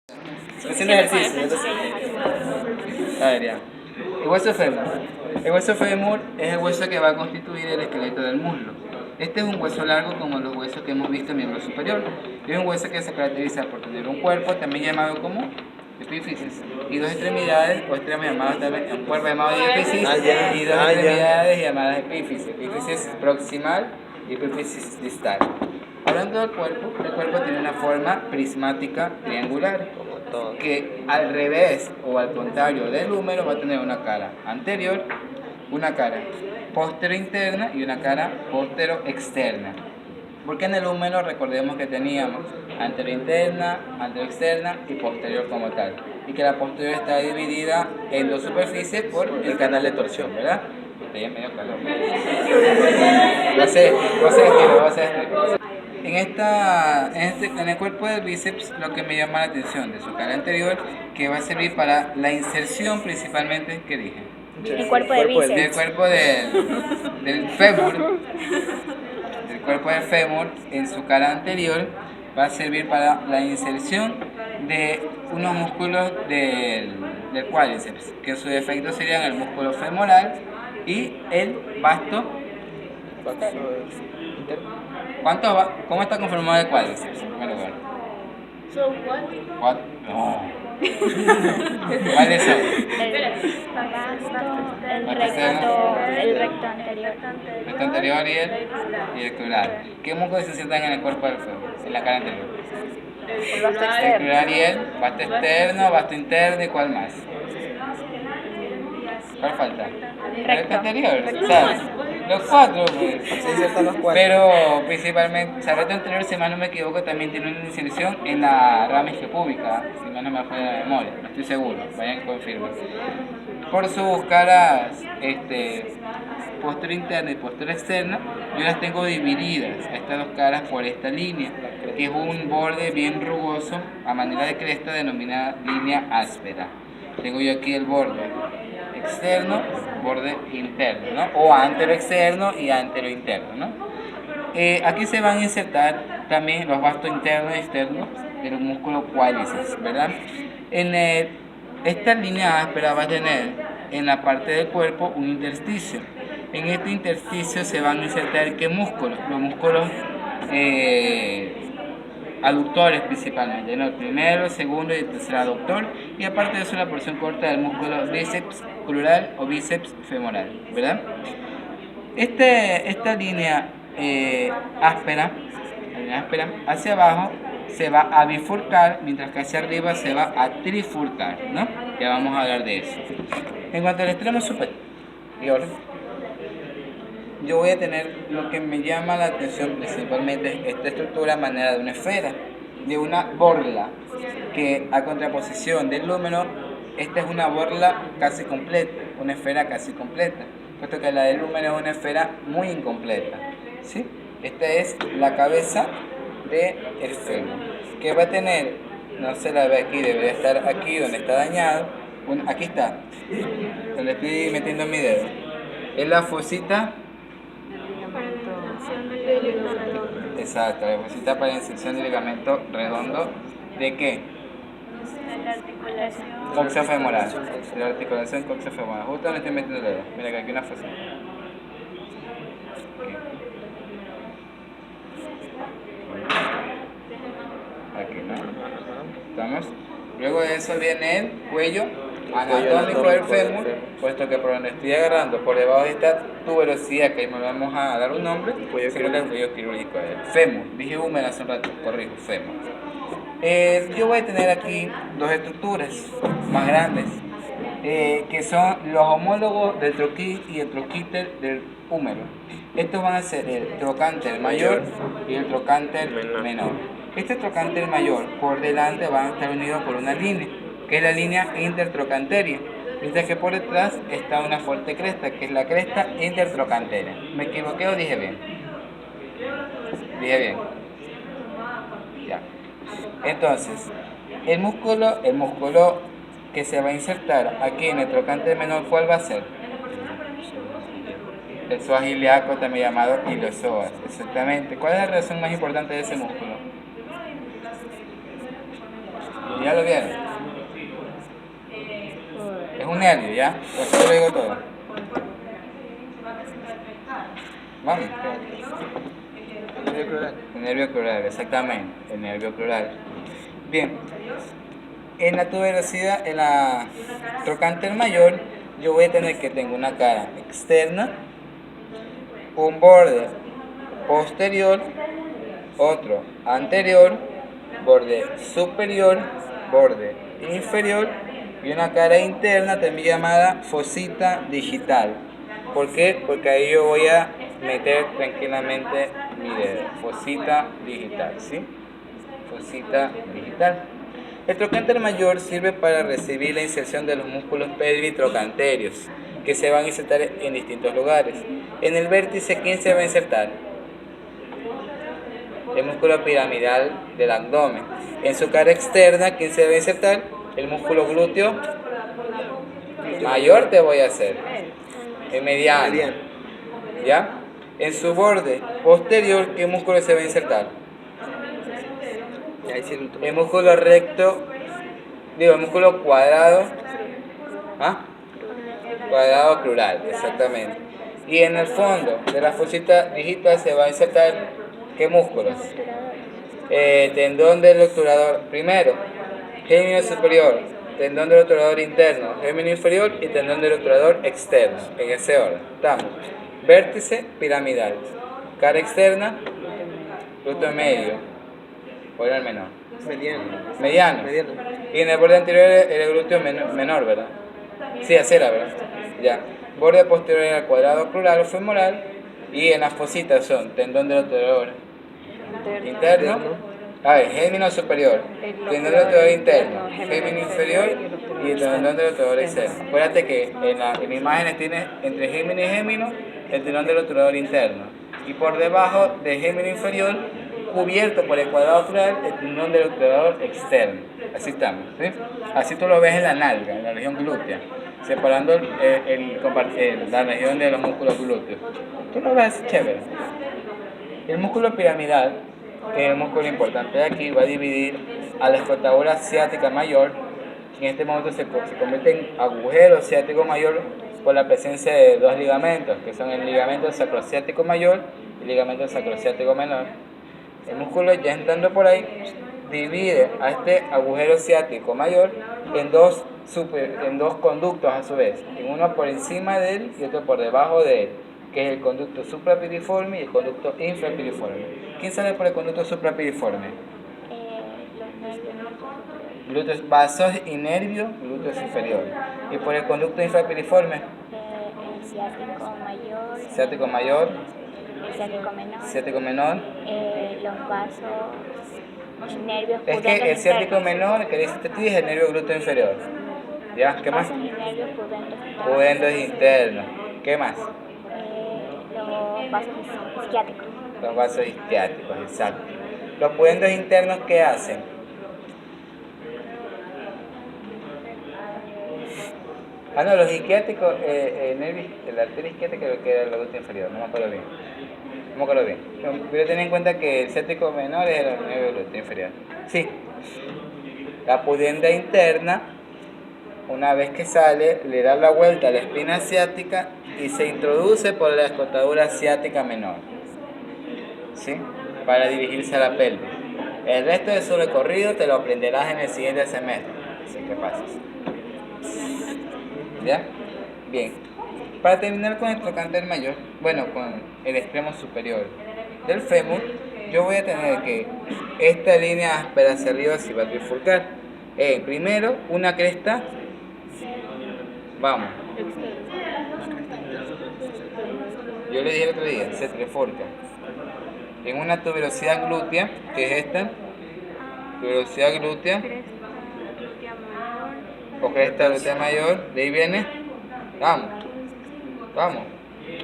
Haciendo ejercicio. A ver, ya. El hueso fémur. El hueso fémur es el hueso que va a constituir el esqueleto del muslo. Este es un hueso largo como los huesos que hemos visto en miembro superior. Es un hueso que se caracteriza por tener un cuerpo, también llamado como epífisis, y dos extremidades o extremos llamados también, un cuerpo llamado diéfisis y dos extremidades llamadas epífisis. Epífisis proximal y epífisis distal. Hablando del cuerpo, el cuerpo tiene una forma prismática triangular, que al revés o al contrario del húmero va a tener una cara anterior, una cara postero interna y una cara postero externa. Porque en el húmero recordemos que teníamos anterior interna, anterior externa y posterior como tal. Y que la posterior está dividida en dos superficies por el canal de torsión, ¿verdad? Ahí es medio calor. En el cuerpo del bíceps, lo que me llama la atención de su cara anterior, que va a servir para la inserción principalmente, ¿qué dije? El cuerpo de bíceps. Del cuerpo del fémur. El cuerpo del fémur en su cara anterior va a servir para la inserción de unos músculos del cuádriceps, que en su defecto serían el músculo femoral y el vasto. ¿Cómo está conformado el cuádriceps en primer lugar? ¿Cuatro? No. ¿Cuáles son? El recto anterior. El recto anterior y el crural. ¿Qué músculos se insertan en el cuerpo del fémur? En la cara anterior. El vasto El externo. crural y el vasto externo, vasto interno y ¿cuál más? ¿Cuál falta? El recto anterior, ¿sabes? Los cuatro, pues. Se insertan los cuatro. Pero principalmente, o sea, el recto anterior, si mal no me equivoco, también tiene una inserción en la rama isquiopúbica, si mal no me falla la memoria, no estoy seguro, vayan a confirmar. Por sus caras posterior interna y posterior externa, yo las tengo divididas, estas dos caras, por esta línea, que es un borde bien rugoso, a manera de cresta, denominada línea áspera. Tengo yo aquí el borde externo, borde interno, ¿no? O antero externo y antero interno, ¿no? Aquí se van a insertar también los vastos internos y externos del músculo cuádriceps, ¿verdad? Esta línea áspera va a tener en la parte del cuerpo un intersticio. En este intersticio se van a insertar ¿qué músculos? Los músculos aductores principalmente, ¿no? El primero, el segundo y el tercer aductor, y aparte de eso la porción corta del músculo bíceps crural o bíceps femoral, ¿verdad? Esta línea áspera hacia abajo se va a bifurcar, mientras que hacia arriba se va a trifurcar, ¿no? Ya vamos a hablar de eso. En cuanto al extremo superior, yo voy a tener lo que me llama la atención principalmente, esta estructura a manera de una esfera, de una borla, que a contraposición del húmero, esta es una borla casi completa, una esfera casi completa, puesto que la del húmero es una esfera muy incompleta, ¿sí? Esta es la cabeza del fémur, que va a tener, no se la ve aquí, debería estar aquí donde está dañado, aquí está, donde estoy metiendo mi dedo, es la fosita. Exacto, la fosita para inserción de ligamento redondo. ¿De qué? La articulación. Coxofemoral. De la articulación coxofemoral. Justo donde estoy metiendo el dedo. Mira que aquí hay una fosita. Aquí, ¿no? ¿Estamos? Luego de eso viene el cuello anatómico del fémur, puesto que por donde estoy agarrando, por debajo de esta tuberosidad, que ahí me vamos a dar un nombre, creo que el cuello quirúrgico es fémur. Dije húmero hace un rato, corrijo, fémur. Yo voy a tener aquí dos estructuras más grandes, que son los homólogos del troquí y el troquíter del húmero. Estos van a ser el trocánter mayor y el trocánter menor. Este trocánter mayor por delante va a estar unido por una línea, que es la línea intertrocanteria, mientras que por detrás está una fuerte cresta, que es la cresta intertrocanteria. ¿Me equivoqué o dije bien? Dije bien. Ya. Entonces, el músculo que se va a insertar aquí en el trocánter menor, ¿cuál va a ser? El psoas ilíaco, también llamado iliosoas, exactamente. ¿Cuál es la razón más importante de ese músculo? Ya lo vieron. Es un nervio, ¿ya? Pues yo lo digo todo. Vamos. El nervio crural, exactamente. El nervio crural. Bien. En la tuberosidad, en la trocánter mayor, yo voy a tener que tengo una cara externa, un borde posterior, otro anterior, borde superior, borde inferior y una cara interna también llamada fosita digital. ¿Por qué? Porque ahí yo voy a meter tranquilamente mi dedo. Fosita digital, ¿sí? Fosita digital. El trocánter mayor sirve para recibir la inserción de los músculos pelvitrocanterios, que se van a insertar en distintos lugares. En el vértice, ¿quién se va a insertar? El músculo piramidal del abdomen. En su cara externa, ¿quién se va a insertar? El músculo glúteo mayor te voy a hacer. El mediano. ¿Ya? En su borde posterior, ¿qué músculo se va a insertar? El músculo recto, el músculo cuadrado, cuadrado crural, exactamente. Y en el fondo de la fosita digital se va a insertar, ¿qué músculos? Tendón del obturador primero, gémino superior, tendón del obturador interno, gémino inferior y tendón del obturador externo, en ese orden. Estamos. Vértice piramidal, cara externa, glúteo medio, o era el menor. Mediano. Y en el borde anterior era el glúteo menor, ¿verdad? Sí, así era, ¿verdad? Ya. Borde posterior era cuadrado crural o femoral. Y en las fositas son tendón del obturador interno. A ver, gémino superior, tendón del obturador interno, gémino inferior y tendón del obturador externo. Acuérdate que en las imágenes tiene entre gémino y gémino el tendón del obturador interno. Y por debajo del gémino inferior, cubierto por el cuadrado crural, el tendón del obturador externo. Así estamos, ¿sí? Así tú lo ves en la nalga, en la región glútea, separando la región de los músculos glúteos. Tú lo ves así chévere. El músculo piramidal, que es el músculo importante de aquí, va a dividir a la escotadura ciática mayor, que en este momento se convierte en agujero ciático mayor por la presencia de dos ligamentos, que son el ligamento sacrociático mayor y el ligamento sacrociático menor. El músculo, ya entrando por ahí, divide a este agujero ciático mayor en dos conductos a su vez, en uno por encima de él y otro por debajo de él, que es el conducto suprapiriforme y el conducto infrapiriforme. ¿Quién sale por el conducto suprapiriforme? Glúteos, vasos y nervios, glúteos inferior. Y por el conducto infrapiriforme, El ciático mayor. ciático mayor, El ciático menor. ciático menor. Los vasos, nervios Es pudentes que el ciático internos. menor, que dice ti, es el nervio glúteo inferior. ¿Ya? ¿Qué más? Vasos y nervios pudentes internos. Pudendos internos. ¿Qué más? Los vasos isquiáticos. Los vasos isquiáticos, exacto. Los pudendos internos, ¿qué hacen? No, los isquiáticos, la arteria isquiática creo que era el glúteo inferior, no me acuerdo bien. No me acuerdo bien. Pero ten en cuenta que el ciático menor es el nervio glúteo inferior. Sí. La pudenda interna, una vez que sale, le da la vuelta a la espina ciática y se introduce por la escotadura ciática menor, ¿sí? Para dirigirse a la pelvis. El resto de su recorrido te lo aprenderás en el siguiente semestre, así que pases. ¿Ya? Bien. Para terminar con el trocánter mayor, bueno, con el extremo superior del fémur, yo voy a tener que esta línea áspera hacia arriba se va a trifurcar. Primero, una cresta. Vamos. Yo le dije el otro día, se trifurca. En una tuberosidad glútea, que es esta, tuberosidad glútea, o cresta glútea mayor, de ahí viene, vamos.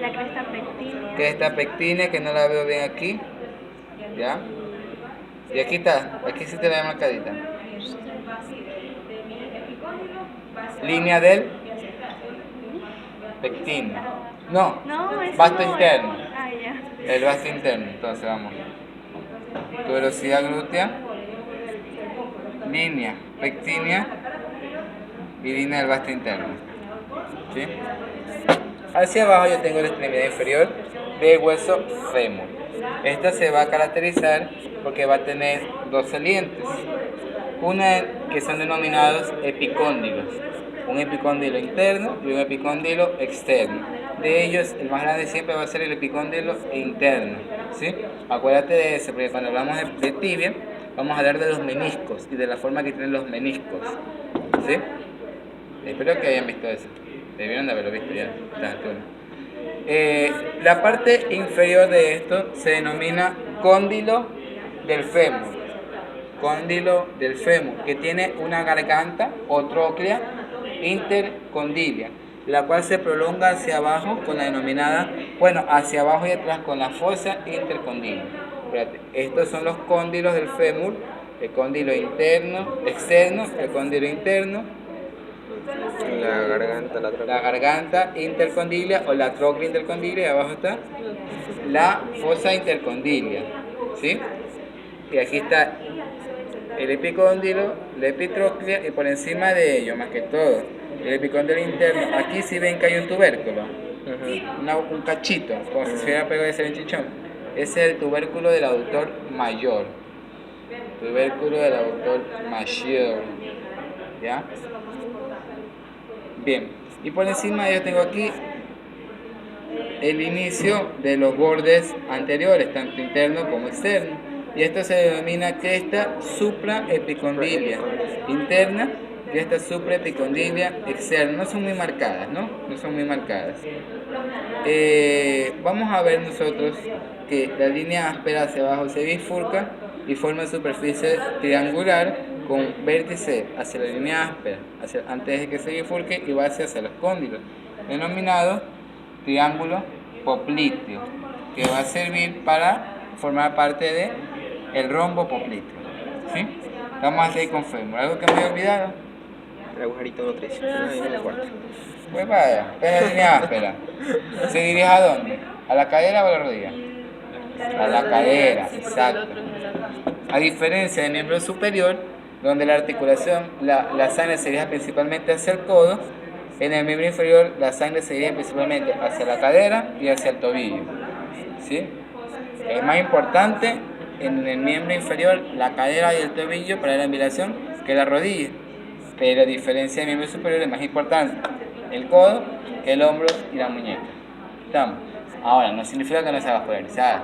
La cresta pectínea. Cresta pectínea, que no la veo bien aquí, ¿ya? Y aquí está, aquí sí te la veo marcadita. Línea del pectíneo. No, vasto interno. Ya. El vasto interno, entonces vamos. Tuberosidad glútea, línea rectilia y línea del vasto interno. ¿Sí? Hacia abajo yo tengo la extremidad inferior del hueso fémur. Esta se va a caracterizar porque va a tener dos salientes. Una que son denominados epicóndilos. Un epicóndilo interno y un epicóndilo externo. De ellos, el más grande siempre va a ser el epicóndilo interno. ¿Sí? Acuérdate de eso, porque cuando hablamos de tibia, vamos a hablar de los meniscos y de la forma que tienen los meniscos. ¿Sí? Espero que hayan visto eso. Debieron de haberlo visto ya. La parte inferior de esto se denomina cóndilo del fémur. Cóndilo del fémur, que tiene una garganta o tróclea intercondilia, la cual se prolonga hacia abajo con la denominada, hacia abajo y atrás con la fosa intercondilia. Estos son los cóndilos del fémur, el cóndilo interno, externo, el cóndilo interno, la garganta intercondilia o la tróclea intercondilia, y abajo está la fosa intercondilia, ¿sí? Y aquí está el epicóndilo, la epitróclea y por encima de ello, más que todo, el epicóndilo interno. Aquí sí ven que hay un tubérculo, un cachito, como si se hubiera pegado ese chichón. Ese es el tubérculo del aductor mayor. Tubérculo del aductor mayor. ¿Ya? Bien. Y por encima yo tengo aquí el inicio de los bordes anteriores, tanto interno como externo. Y esto se denomina cresta supraepicondilia interna y esta supraepicondilia externa. No son muy marcadas, ¿no? No son muy marcadas. Vamos a ver nosotros que la línea áspera hacia abajo se bifurca y forma superficie triangular con vértice hacia la línea áspera, antes de que se bifurque y base hacia los cóndilos, denominado triángulo popliteo, que va a servir para formar parte de el rombo popliteo. ¿Sí? Vamos a seguir con fémur. ¿Algo que me he olvidado? El agujerito nutricio. Pues vaya, es la línea áspera. ¿Se dirige a dónde? ¿A la cadera o a la rodilla? A la cadera, exacto. A diferencia del miembro superior, donde la articulación, la sangre se dirige principalmente hacia el codo, en el miembro inferior la sangre se dirige principalmente hacia la cadera y hacia el tobillo. ¿Sí? Es más importante en el miembro inferior la cadera y el tobillo para la embriación que la rodilla, pero a diferencia del miembro superior es más importante el codo que el hombro y la muñeca. ¿Estamos? Ahora, no significa que no sea vascularizada,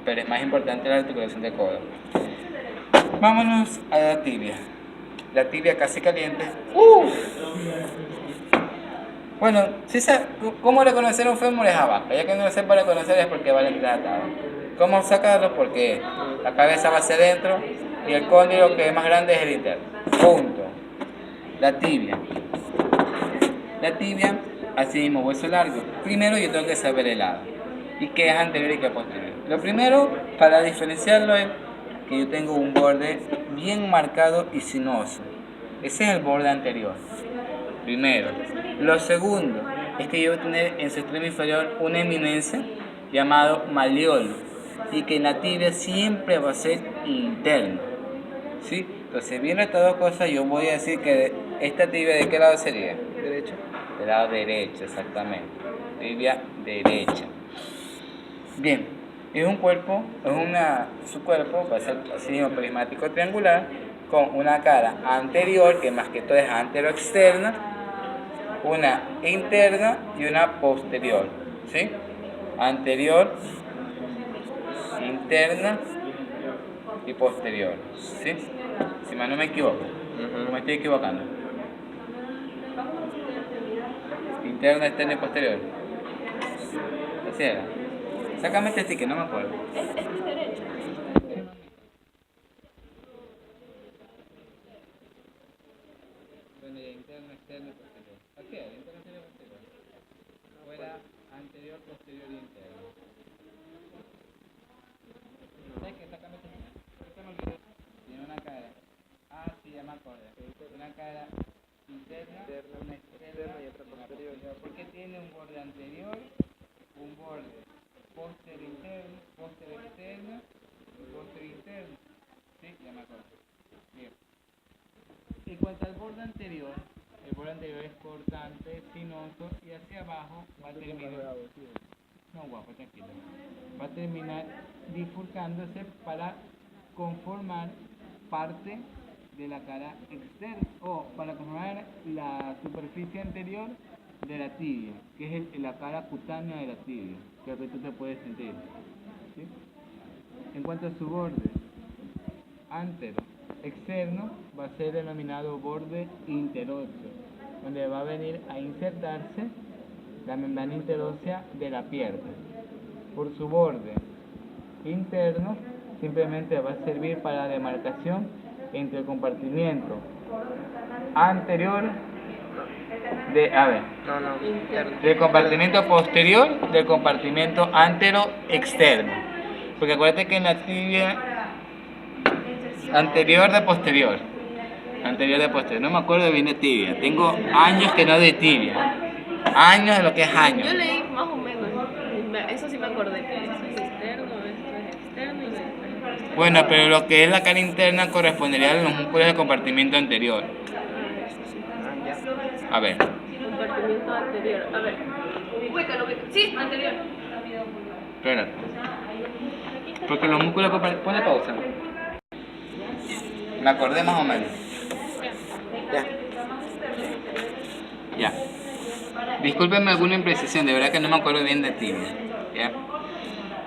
pero es más importante la articulación del codo. Vámonos a la tibia. La tibia casi caliente. Bueno, ¿cómo reconocer un fémur es abajo? Ya que no lo sepa reconocer es porque vale tratado. ¿Cómo sacarlo? Porque la cabeza va hacia adentro y el cóndilo que es más grande es el interno. Punto. La tibia. La tibia, así mismo, hueso largo. Primero yo tengo que saber el lado. ¿Y qué es anterior y qué es posterior? Lo primero, para diferenciarlo, es que yo tengo un borde bien marcado y sinuoso. Ese es el borde anterior. Primero. Lo segundo es que yo voy a tener en su extremo inferior una eminencia llamado maleolo y que en la tibia siempre va a ser interno. ¿Sí? Entonces, viendo estas dos cosas, yo voy a decir que esta tibia, ¿de qué lado sería? Derecho. Del lado derecho, exactamente. Tibia derecha. Bien, su cuerpo va a ser así mismo prismático triangular con una cara anterior, que más que todo es anteroexterna, una interna y una posterior. ¿Sí? Anterior, interna y posterior. ¿Sí? Si más no me equivoco. No me estoy equivocando. Interna, externa y posterior. Así era. Sácame este sticker, no me acuerdo. Bueno, ya interno, externo y posterior. Así era, interno, externo y posterior. Fuera anterior, posterior y interno. ¿Sabes qué? Sácame este sticker. Esto me olvidé. Tiene una cara. Ah, sí, ya me acordé. Una cara interna, una externa y otra posterior. Porque tiene un borde anterior, un borde posterior interno, posterior externo y posterior interno. Sí, ya me acuerdo. Bien. En cuanto al borde anterior, el borde anterior es cortante, sinuoso y hacia abajo va a terminar. No, guapo, tranquilo. Va a terminar bifurcándose para conformar parte de la cara externa o para conformar la superficie anterior de la tibia, que es la cara cutánea de la tibia, que es lo que tú te puedes sentir. ¿Sí? En cuanto a su borde antero externo, va a ser denominado borde interóseo, donde va a venir a insertarse la membrana interósea de la pierna. Por su borde interno, simplemente va a servir para la demarcación entre el compartimiento anterior del compartimento posterior del compartimento antero externo. Porque acuérdate que en la tibia anterior de posterior, no me acuerdo bien de tibia, tengo años que no de tibia, años de lo que es años. Yo leí más o menos, eso sí me acordé, que esto es externo, esto es externo y esto es externo. Bueno, pero lo que es la cara interna correspondería a los músculos del compartimento anterior. A ver. Compartimiento anterior, a ver. Ubícalo. Sí, anterior. Espérate. Porque los músculos pone pausa. Me acordé más o menos. Ya. Discúlpenme alguna imprecisión, de verdad que no me acuerdo bien de tibia. ¿Ya?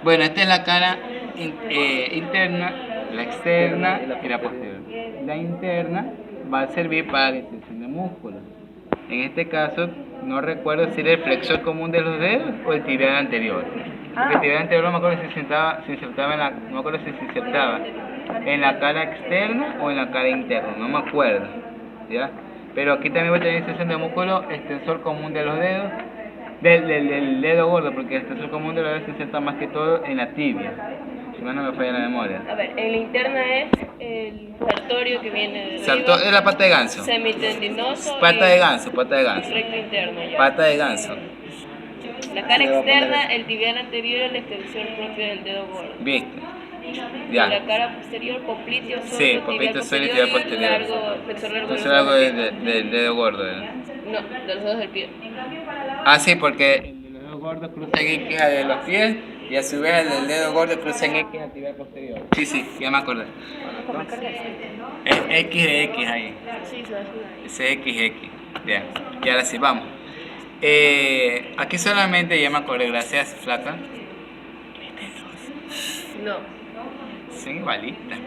Bueno, esta es la cara interna, la externa y la posterior. La interna va a servir para la extensión de músculos. En este caso, no recuerdo si era el flexor común de los dedos o el tibial anterior. Porque el tibial anterior no me acuerdo si se insertaba en la cara externa o en la cara interna, no me acuerdo. ¿Ya? Pero aquí también voy a tener inserción de músculo extensor común de los dedos, del dedo gordo, porque el extensor común de los dedos se inserta más que todo en la tibia. Si no me falla la memoria. A ver, en la interna es el sartorio que viene de Es la pata de ganso. semitendinoso Pata y de ganso. recto interno. Ya. Pata de ganso. La cara externa, el tibial anterior es la extensión propia del dedo gordo. ¿Viste? Y Ya. la cara posterior, popliteo sólido, Sí, tibial popliteo sólido, posterior, tibial posterior. Flexor largo Eso de es algo los dedos del dedo gordo. No, de los dedos del pie. Ah, sí, porque el del dedo gordo cruza en X de los pies y a su vez el del dedo gordo cruza en X al tibial posterior. Sí, ya me acordé. Es X de X ahí. Sí, se va a ayudar. Ese XX. Bien. Y ahora sí, vamos. Aquí solamente, ya me acordé, gracias, flaca. No. Son igualitas.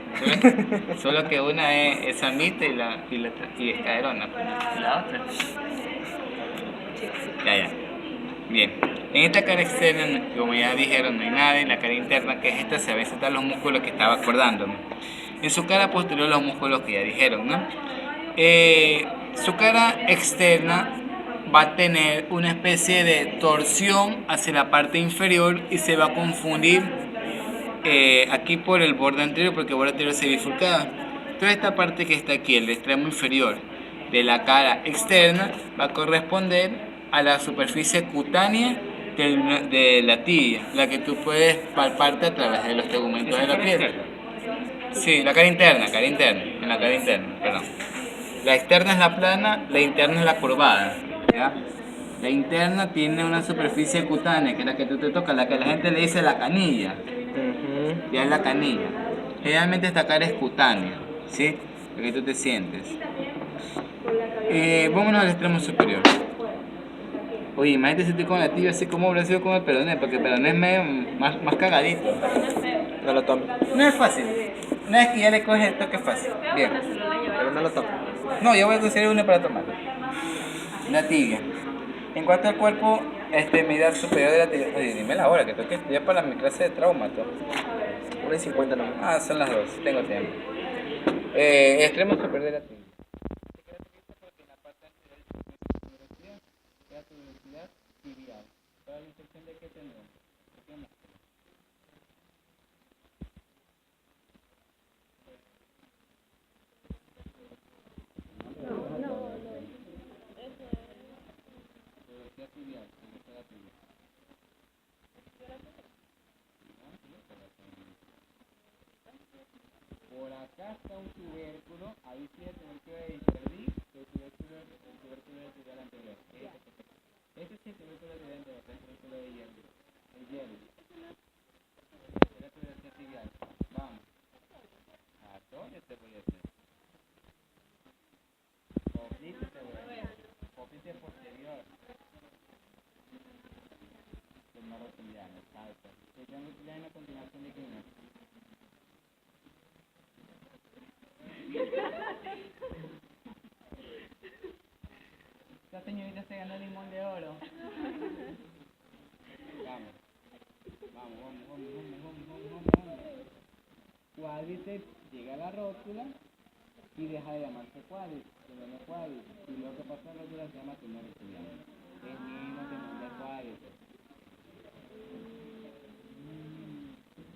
Solo que una es samita y es caderona. Y la otra. Ya. Bien. En esta cara externa, como ya dijeron, no hay nada. En la cara interna, que es esta, se van a insertar los músculos que estaba acordándome. En su cara posterior, los músculos que ya dijeron, ¿no? Su cara externa va a tener una especie de torsión hacia la parte inferior y se va a confundir aquí por el borde anterior, porque el borde anterior se bifurcaba. Toda esta parte que está aquí, el extremo inferior de la cara externa, va a corresponder a la superficie cutánea de la tibia, la que tú puedes palparte a través de los tegumentos de la piel. Sí, la cara interna, en la cara interna, perdón. La externa es la plana, la interna es la curvada. ¿Ya? La interna tiene una superficie cutánea, que es la que tú te tocas, la que la gente le dice la canilla. Ya es la canilla. Generalmente esta cara es cutánea, ¿sí? Lo que tú te sientes. Vámonos al extremo superior. Oye, imagínate si estoy con la tibia así como habrá sido con el peroné, porque el peroné es medio más cagadito. No lo tomes. No es fácil. No es que ya le coges el toque fácil. Bien. Pero no lo tomes. No, yo voy a conseguir uno para tomar. La tibia. En cuanto al cuerpo, medida superior de la tibia. Oye, dime la hora que toque estudiar para mi clase de trauma. 1:50 nomás. Ah, son las 2, tengo tiempo. Extremo superior de la tibia. Tibial. Para la inserción de qué tendremos. Por acá está un tubérculo, ahí sí el tubérculo de Icardí, el tubérculo de tibial anterior. Ese es el tubérculo de tibial anterior, el tubérculo de hierro. El hierro. El tubérculo de tibial. Vamos. ¿A dónde te voy a hacer? Oblique te voy a hacer. Oblique posterior. El no rotuliano, exacto. El no rotuliano a continuación de quién es. Esta señorita se ganó el limón de oro. Vamos. Cuádriceps llega a la rótula y deja de llamarse cuádriceps, se llama cuádriceps. Y lo que pasa en la rótula se llama tumor estudiante. Es mismo que no de cuádriceps.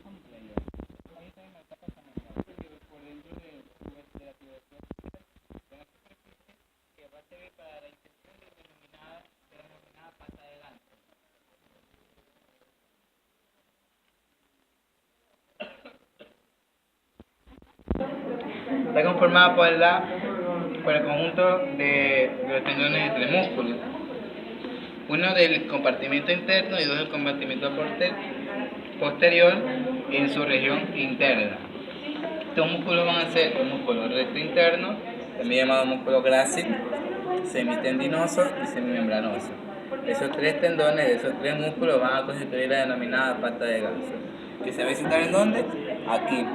Vamos a ello. Ahí también me está pasando por dentro de la tuberculosis de la superficie que va a servir para la infección de la denominada pata de ganso. Está conformada por el conjunto de los tendones entre músculos. Uno del compartimento interno y dos del compartimento posterior en su región interna. Estos músculos van a ser el músculo recto interno, también llamado músculo grácil, semitendinoso y semimembranoso. Esos tres tendones de esos tres músculos van a constituir la denominada pata de ganso, que se va a visitar ¿en dónde? Aquí,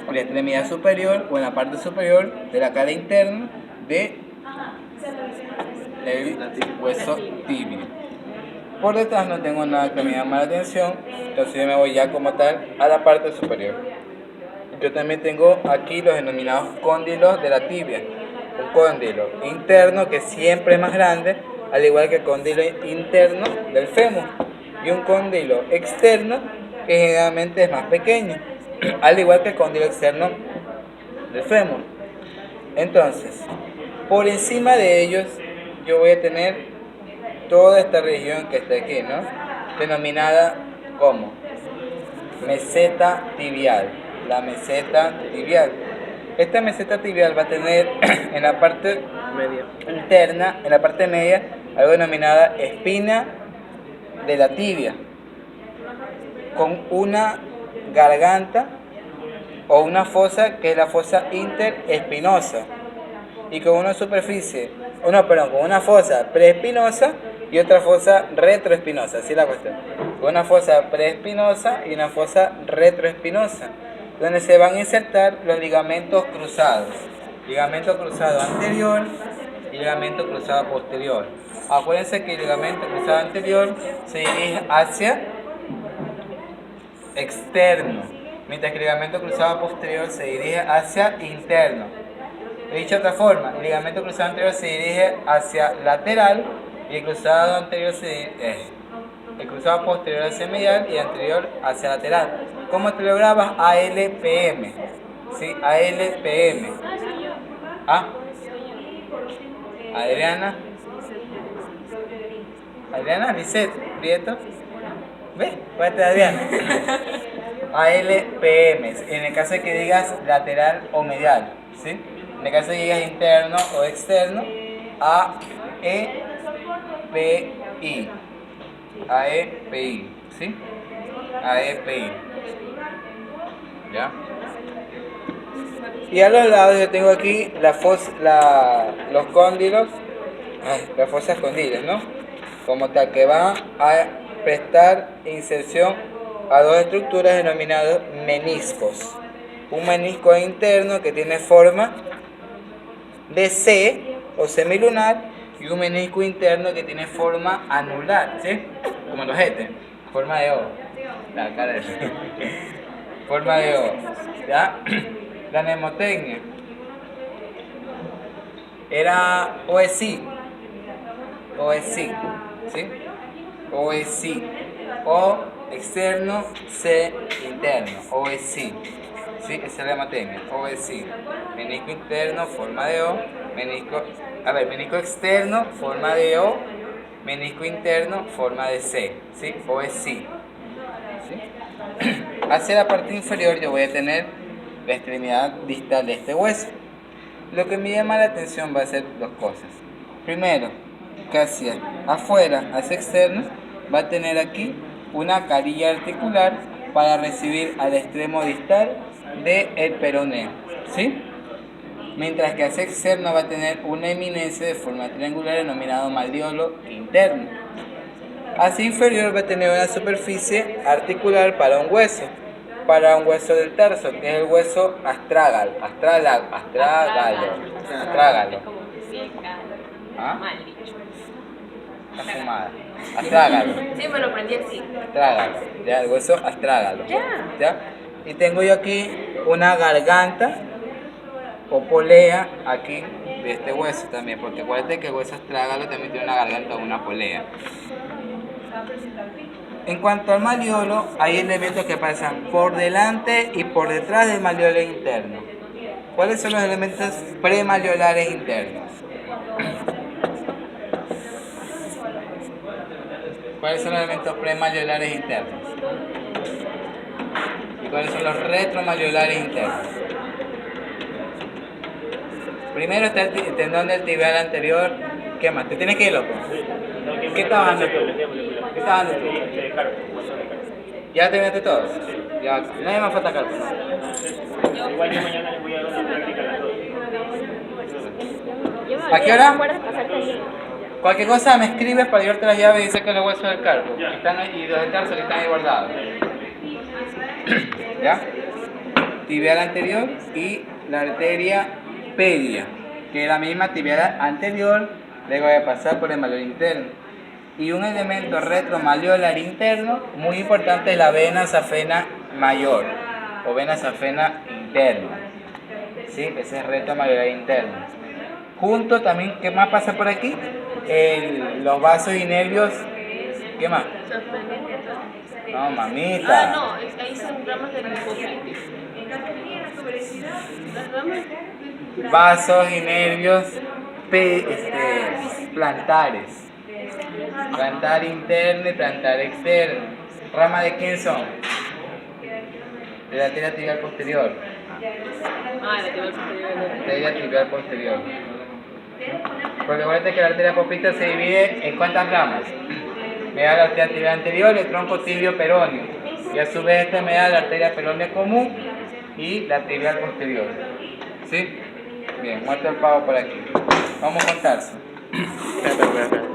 en la extremidad superior o en la parte superior de la cara interna del hueso tibio. Por detrás no tengo nada que me llame la atención, entonces yo me voy ya como tal a la parte superior. Yo también tengo aquí los denominados cóndilos de la tibia. Un cóndilo interno que siempre es más grande, al igual que el cóndilo interno del fémur. Y un cóndilo externo que generalmente es más pequeño, al igual que el cóndilo externo del fémur. Entonces, por encima de ellos yo voy a tener toda esta región que está aquí, ¿no? Denominada como meseta tibial. La meseta tibial. Esta meseta tibial va a tener en la parte Media. interna, en la parte media, algo denominada espina de la tibia, con una garganta o una fosa que es la fosa interespinosa, y con una superficie, con una fosa preespinosa y otra fosa retroespinosa, así es la cuestión. Una fosa preespinosa y una fosa retroespinosa, donde se van a insertar los ligamentos cruzados. Ligamento cruzado anterior y ligamento cruzado posterior. Acuérdense que el ligamento cruzado anterior se dirige hacia externo, mientras que el ligamento cruzado posterior se dirige hacia interno. Dicho de otra forma, el ligamento cruzado anterior se dirige hacia lateral y el cruzado anterior el cruzado posterior hacia medial y anterior hacia lateral. ¿Cómo te lo grabas? ALPM. ¿Sí? ALPM. ¿Ah? Adriana. Adriana, Lisette, Prieto. ¿Ves? Cuéntate, Adriana. ALPM. En el caso de que digas lateral o medial. ¿Sí? En el caso de que digas interno o externo, AEPI. AEPI. ¿Sí? AEPI. ¿Ya? Y a los lados yo tengo aquí los cóndilos, las fosas cóndiles, ¿no? Como tal, que van a prestar inserción a dos estructuras denominadas meniscos. Un menisco interno que tiene forma de C o semilunar y un menisco interno que tiene forma anular, ¿sí? Como los ojete, forma de O. La cara de forma de O, ¿ya? La mnemotecnia era OESI, ¿sí? OESI, O externo, C interno, OESI, ¿sí? Esa es la mnemotecnia, OESI. Menisco interno, forma de O, menisco externo, forma de O, menisco interno, forma de C, ¿sí? OESI, ¿sí? Hacia la parte inferior yo voy a tener la extremidad distal de este hueso. Lo que me llama la atención va a ser dos cosas. Primero, que hacia afuera, hacia externo, va a tener aquí una carilla articular para recibir al extremo distal del peroneo, ¿sí? Mientras que hacia externo va a tener una eminencia de forma triangular denominado malleolo interno. Hacia inferior va a tener una superficie articular para un hueso del tarso, que es el hueso astrágalo. Es como física. ¿Ah? Mal dicho. Está fumada. Astrágalo. Sí, me lo aprendí así. Astrágalo, ya, el hueso astrágalo. Ya. ¿Ya? Y tengo yo aquí una garganta o polea aquí de este hueso también, porque acuérdate que el hueso astrágalo también tiene una garganta o una polea. En cuanto al malleolo, hay elementos que pasan por delante y por detrás del malleolo interno. ¿Cuáles son los elementos premalleolares internos? ¿Cuáles son los elementos premalleolares internos? ¿Y cuáles son los retromalleolares internos? Primero está el tendón del tibial anterior. ¿Qué más? ¿Te tienes que ir, loco? ¿Qué estabas dando tú? ¿Qué estabas dando tú? ¿Ya terminaste todos? Ya, nadie más falta cálculo. Igual yo mañana les voy a dar una práctica a las 2. Yo me ¿A qué olvidé, hora? ¿te acuerdas de pasarte el libro? Cualquier cosa me escribes para llevarte las llaves y dice que los huesos del carpo. Que están ahí, y los del tarso que están ahí guardados. ¿Ya? Tibial anterior y la arteria pedia, que es la misma tibial anterior, luego voy a pasar por el malleolo interno. Y un elemento retromalleolar interno muy importante es la vena safena mayor o vena safena interna. ¿Sí? Ese es retromalleolar interno. Junto también, ¿qué más pasa por aquí? Los vasos y nervios. ¿Qué más? No, mamita. No, ahí son ramas del hipofitis. Las ramas. Vasos y nervios plantares. Plantar interno y plantar externo. ¿Rama de quién son? De la arteria tibial posterior. La tibial superior. Arteria tibial posterior. Porque acuérdate que la arteria popliteo se divide en ¿cuántas ramas? Me da la arteria tibial anterior, el tronco tibio peroneo. Y a su vez este me da la arteria peronea común y la tibial posterior. ¿Sí? Bien, muerto el pavo por aquí. Vamos a contarse. Espera.